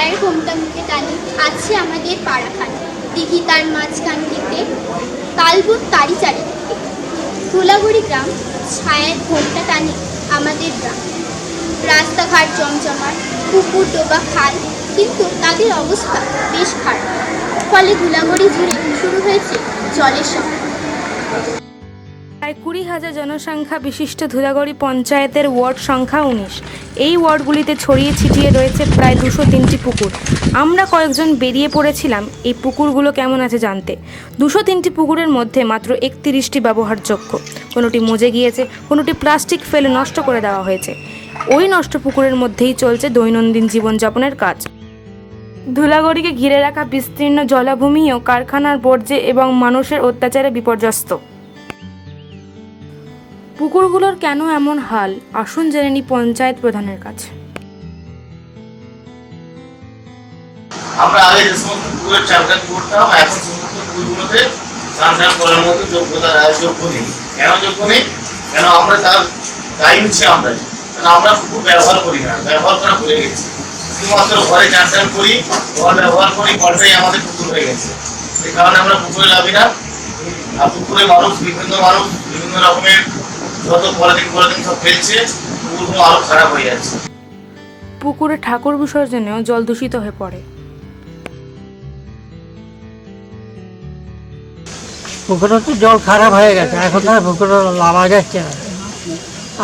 ছায়ের ঘোমটা মুখে টানি আছে আমাদের পাড়াখানি, দিঘি তার মাঝখান থেকে তালবুট তারি চারিদিকে। ধুলাগড়ি গ্রাম, ছায়ের ঘোমটা টানি আমাদের গ্রাম। রাস্তাঘাট জমজমাট, পুকুর ডোবা খাল, কিন্তু তাদের অবস্থা বেশ খারাপ। ফলে ধুলাগড়ি জুড়ে শুরু হয়েছে জলের সমস্যা। প্রায় 20,000 জনসংখ্যা বিশিষ্ট ধুলাগড়ি পঞ্চায়েতের ওয়ার্ড সংখ্যা 19। এই ওয়ার্ডগুলিতে ছড়িয়ে ছিটিয়ে রয়েছে প্রায় 203টি পুকুর। আমরা কয়েকজন বেরিয়ে পড়েছিলাম এই পুকুরগুলো কেমন আছে জানতে। 203টি পুকুরের মধ্যে মাত্র 31টি ব্যবহারযোগ্য, কোনোটি মজে গিয়েছে, কোনোটি প্লাস্টিক ফেলে নষ্ট করে দেওয়া হয়েছে। ওই নষ্ট পুকুরের মধ্যেই চলছে দৈনন্দিন জীবনযাপনের কাজ। ধুলাগড়িকে ঘিরে রাখা বিস্তীর্ণ জলাভূমিও কারখানার বর্জ্যে এবং মানুষের অত্যাচারে বিপর্যস্ত। পুকুরগুলোর কেন এমন হাল, আসুন জেনে নিই পঞ্চায়েত প্রধানের কাছে। আমরা আগে যে সমস্ত পুকুরের চাষাবাদ করতাম, এখন সমস্ত পুকুরগুলোতে চাষাবাদ করার মতো যোগ্যতা যোগ্য নেই। কেন যোগ্য নেই? কেন আমরা তার দায়ী হচ্ছে আমরা, কারণ আমরা পুকুর ব্যবহার করি না, ব্যবহার করা ভুলে গেছি। শুধুমাত্র ঘরে চাষাবাদ করি, ঘর ব্যবহার করি, ঘরটাই আমাদের পুকুর হয়ে গেছে। এই কারণে আমরা পুকুরে লাভি না। আর পুকুরে মানুষ বিভিন্ন রকমের যত পলিথিন সব ফেলছে, পুকুরগুলো আরো খারাপ হয়ে যাচ্ছে। পুকুরে ঠাকুর বিসর্জনেও জল দূষিত হয়ে পড়ে। পুকুরে তো জল খারাপ হয়ে গেছে, এখন আর পুকুরে লাভা যাচ্ছে না।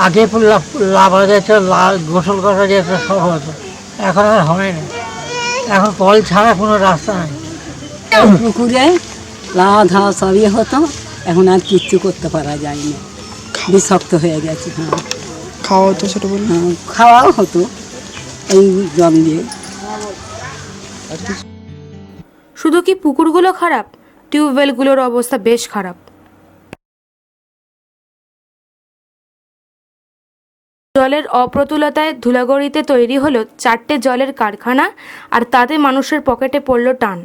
আগে লাভা যাচ্ছে, গোসল করা যেত, সব হতো, এখন আর হয় না। এখন কল ছাড়া কোনো রাস্তা নেই। পুকুরে লাভা ধাওয়া সবই হতো, এখন আর কিচ্ছু করতে পারা যায় না, বিষাক্ত হয়ে গেছে। হ্যাঁ, খাওয়া হতো ছোটো বলে, খাওয়াও হতো এই জল দিয়ে। শুধু কি পুকুরগুলো খারাপ, টিউবওয়েলগুলোর অবস্থা বেশ খারাপ। জলের অপ্রতুলতায় ধুলাগড়িতে তৈরি হলো 4টে জলের কারখানা, আর তাতে মানুষের পকেটে পড়ল টান।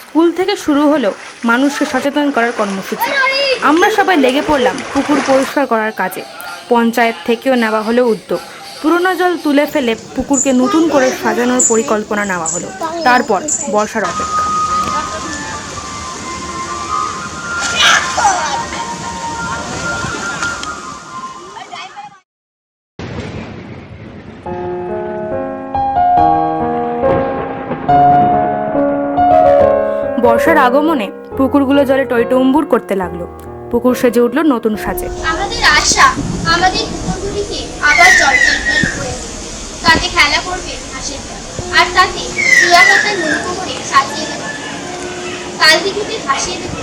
স্কুল থেকে শুরু হলো মানুষকে সচেতন করার কর্মসূচি। আমরা সবাই লেগে পড়লাম পুকুর পরিষ্কার করার কাজে। পঞ্চায়েত থেকেও নেওয়া হলো উদ্যোগ। পুরনো জল তুলে ফেলে পুকুরকে নতুন করে সাজানোর পরিকল্পনা নেওয়া হলো। তারপর বর্ষার অপেক্ষা। বর্ষার আগমনে পুকুরগুলো জলে টইটুম্বুর করতে লাগলো। পুকুর সেজে উঠলো নতুন সাজে। আমাদের আশা, আমাদের পুকুরগুলিকে আবার চলচল করে, তাতে খেলা করবে হাঁসের দল, আর তাতে চুয়াপাতার নৌকো করে সাজিয়ে দেবে, কাল দিঘিতে ভাসিয়ে দেবে